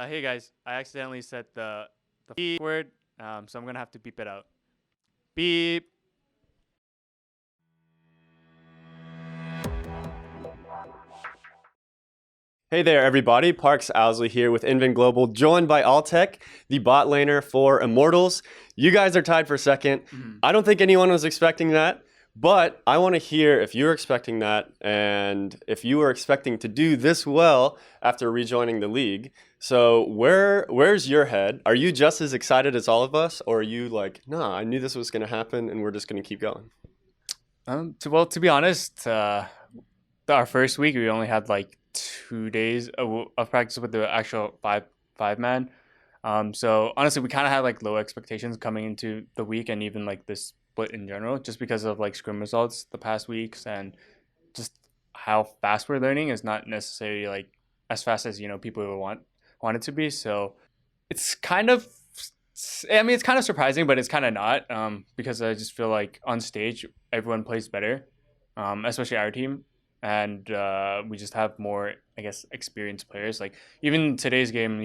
Hey guys, I accidentally said the beep word, so I'm gonna have to beep it out. Beep. Hey there, everybody. Parks Owsley here with Inven Global, joined by Altec, the bot laner for Immortals. You guys are tied for second. I don't think anyone was expecting that, but I want to hear if you're expecting that and if you were expecting to do this well after rejoining the league. So where's your head? Are you just as excited as all of us, or are you like, nah, I knew this was going to happen and we're just going to keep going? To be honest, our first week we only had like 2 days of practice with the actual five man. So honestly, we kind of had like low expectations coming into the week and even like this split in general, just because of like scrim results the past weeks and just how fast we're learning is not necessarily like as fast as people would want it to be. So it's kind of, I mean, it's kind of surprising, but it's kind of not, because I just feel like on stage everyone plays better, especially our team, and we just have more, I guess, experienced players. Like even today's game,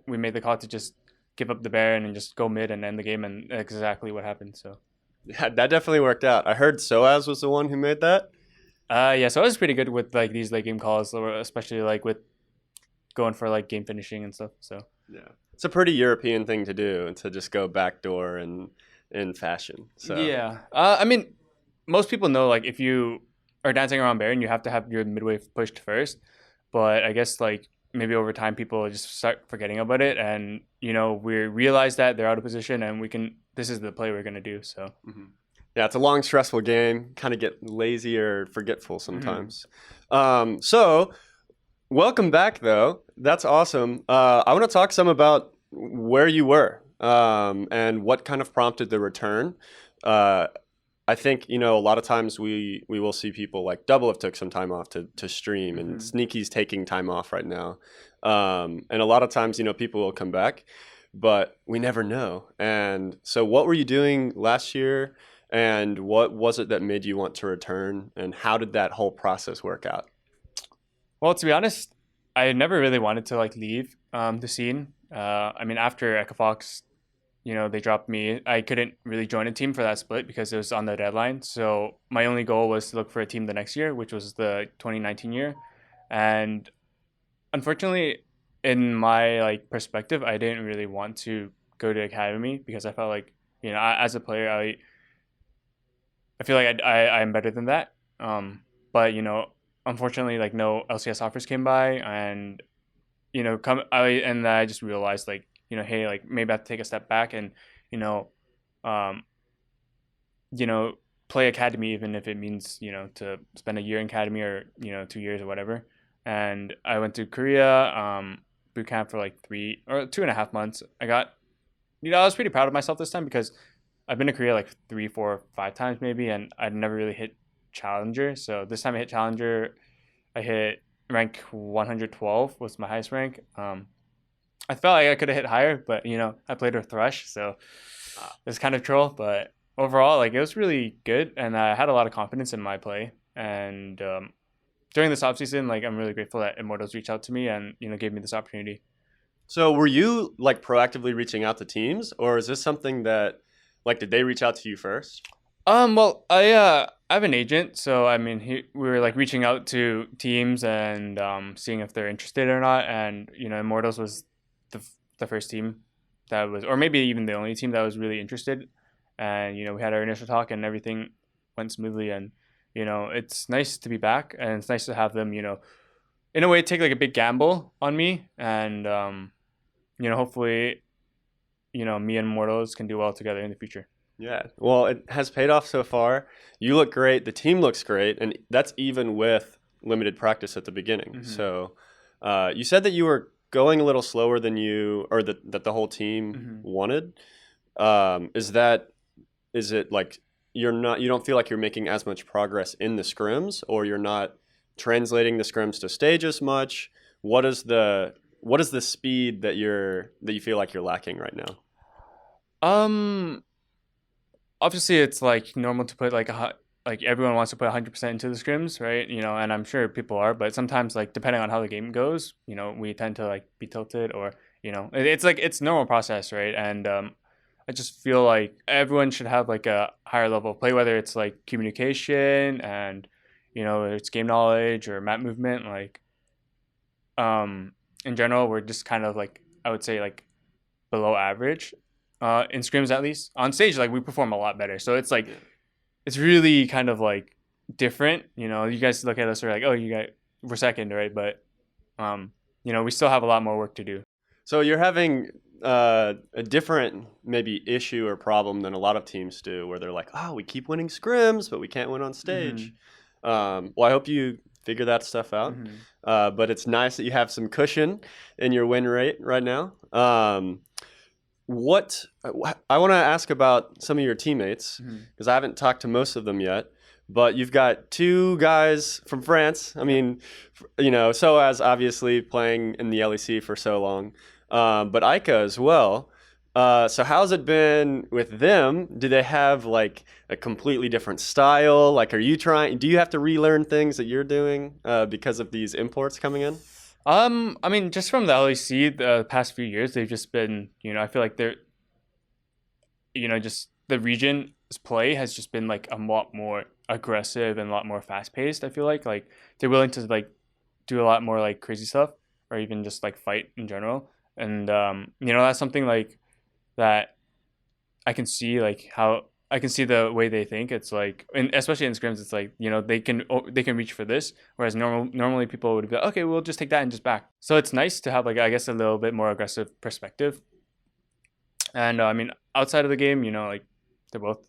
we made the call to just give up the Baron and just go mid and end the game, and that's exactly what happened. So Yeah, that definitely worked out. I heard Soaz was the one who made that. yeah, so I was pretty good with like these late game calls, especially like with going for like game finishing and stuff. So Yeah, it's a pretty European thing to do, and to just go backdoor and in fashion. So yeah, I mean, most people know like if you are dancing around Baron, you have to have your midway pushed first. But I guess like maybe over time people just start forgetting about it, and we realize that they're out of position, and we can. This is the play we're gonna do. So mhm. Yeah, it's a long, stressful game. Kind of get lazy or forgetful sometimes. So welcome back, though. That's awesome. I want to talk some about where you were, and what kind of prompted the return. Uh, I think a lot of times we will see people like Double have took some time off to stream, and Sneaky's taking time off right now, and a lot of times people will come back, but we never know. And so, what were you doing last year, and what was it that made you want to return, and how did that whole process work out? well, to be honest, I never really wanted to like leave the scene. I mean, after Echo Fox, they dropped me. I couldn't really join a team for that split because it was on the deadline. So my only goal was to look for a team the next year, which was the 2019 year. And unfortunately, in my like perspective, I didn't really want to go to academy because I felt like as a player, I feel like I'm better than that. But unfortunately, like no LCS offers came by, and I just realized like hey, like maybe I have to take a step back and you know um you know play academy, even if it means to spend a year in academy or 2 years or whatever. And I went to Korea, boot camp for like 3 or 2.5 months. I was pretty proud of myself this time because I've been to Korea like 3, 4, 5 times maybe, and I'd never really hit challenger. So this time I hit challenger. I hit rank 112 was my highest rank. I felt like I could have hit higher, but I played with Thrush, so it was kind of troll. But overall, like it was really good, and I had a lot of confidence in my play. And during this off season, like I'm really grateful that Immortals reached out to me and gave me this opportunity. So were you like proactively reaching out to teams, or is this something that like did they reach out to you first? Well, I have an agent, so I mean, we were like reaching out to teams and seeing if they're interested or not. And Immortals was the first team that was, or maybe even the only team that was really interested. And we had our initial talk, and everything went smoothly. And it's nice to be back, and it's nice to have them, in a way, take like a big gamble on me, and hopefully, me and Immortals can do well together in the future. Yeah, well, it has paid off so far. You look great. The team looks great, and that's even with limited practice at the beginning. So, you said that you were going a little slower than or that the whole team wanted. Is it like you don't feel like you're making as much progress in the scrims, or you're not translating the scrims to stage as much? What is the speed that you feel like you're lacking right now? Um, Obviously it's like normal to put like like everyone wants to put 100% into the scrims, right? And I'm sure people are, but sometimes like depending on how the game goes, we tend to like be tilted, or It's like it's normal process, right? And I just feel like everyone should have like a higher level of play, whether it's like communication and it's game knowledge or map movement. Like in general, we're just kind of like I would say like below average in scrims at least. On stage, like we perform a lot better. So it's like it's really kind of like different. You guys look at us, we're like, oh, we're second, right? But we still have a lot more work to do. So you're having a different maybe issue or problem than a lot of teams do, where they're like, oh, we keep winning scrims, but we can't win on stage. Well, I hope you figure that stuff out. But it's nice that you have some cushion in your win rate right now. What I want to ask about some of your teammates, because I haven't talked to most of them yet. But you've got two guys from France. I mean, Soaz obviously playing in the LEC for so long, but Aika as well. So how's it been with them? Do they have like a completely different style? Like, do you have to relearn things that you're doing because of these imports coming in? I mean, just from the LEC, the past few years, they've just been, I feel like they're, just the region's play has just been like a lot more aggressive and a lot more fast paced. I feel like they're willing to like do a lot more like crazy stuff or even just like fight in general. And that's something like that I can see like how I can see the way they think. It's like, and especially in scrims, it's like they can reach for this, whereas normally people would be like, okay, we'll just take that and just back. So it's nice to have like I guess a little bit more aggressive perspective. And I mean, outside of the game, like they're both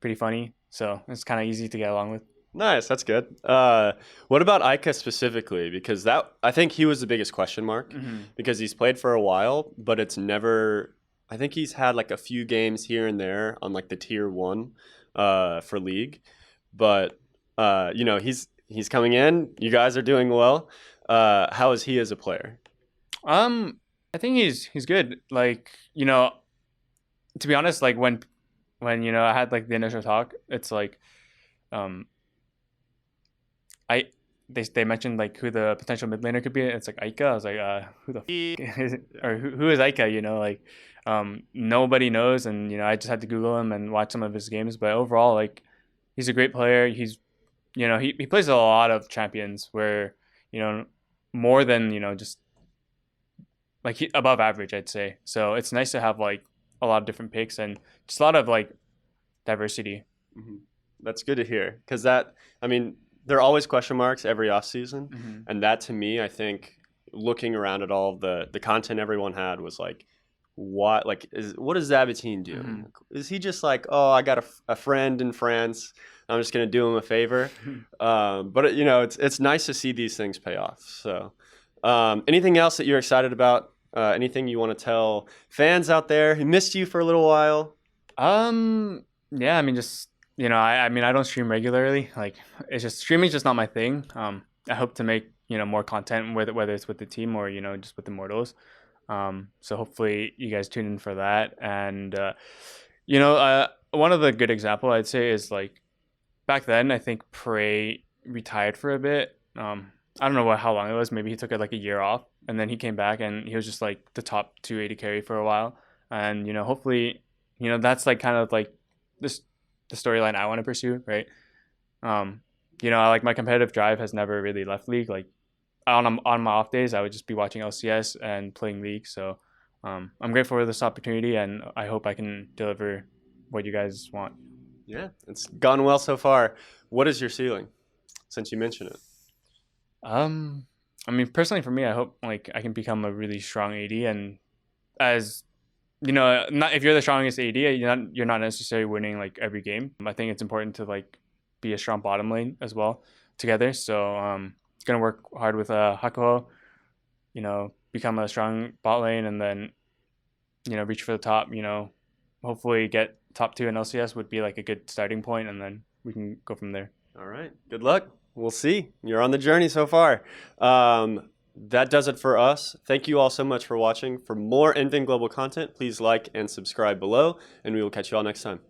pretty funny, so it's kind of easy to get along with. Nice, that's good. What about Aika specifically? Because I think he was the biggest question mark because he's played for a while, but it's never. I think he's had like a few games here and there on like the tier 1 for league, but he's coming in. You guys are doing well. How is he as a player? I think he's good. Like to be honest, like when I had like the initial talk, it's like they mentioned like who the potential mid laner could be. It's like Aika. I was like, who the is it? Or who is Aika? Like nobody knows, and I just had to Google him and watch some of his games. But overall, like he's a great player. He's he plays a lot of champions where more than just like above average, I'd say. So it's nice to have like a lot of different picks and just a lot of like diversity. That's good to hear, because there are always question marks every offseason, and that to me, I think looking around at all the content everyone had was like, what does Zabatine do? Is he just like, oh, I got a friend in France, I'm just gonna do him a favor? But it's nice to see these things pay off. So anything else that you're excited about? Anything you want to tell fans out there who missed you for a little while? Yeah, I mean, just I mean, I don't stream regularly. Like, it's just streaming's just not my thing. I hope to make more content whether it's with the team or just with Immortals. So hopefully you guys tune in for that. And one of the good example I'd say is like back then I think Prey retired for a bit. I don't know how long it was. Maybe he took like a year off, and then he came back and he was just like the top 280 carry for a while. And hopefully that's kind of like the storyline I want to pursue, right? Like my competitive drive has never really left League. Like on my off days, I would just be watching LCS and playing League. So I'm grateful for this opportunity, and I hope I can deliver what you guys want. Yeah, it's gone well so far. What is your ceiling, since you mentioned it? I mean, personally for me, I hope like I can become a really strong AD, and as not if you're the strongest AD, you're not necessarily winning like every game. I think it's important to like be a strong bottom lane as well together. So gonna work hard with Hakuho, become a strong bot lane, and then reach for the top. Hopefully get top 2 in LCS would be like a good starting point, and then we can go from there. All right, good luck. We'll see. You're on the journey so far. That does it for us. Thank you all so much for watching. For more Inven Global content, please like and subscribe below, and we will catch you all next time.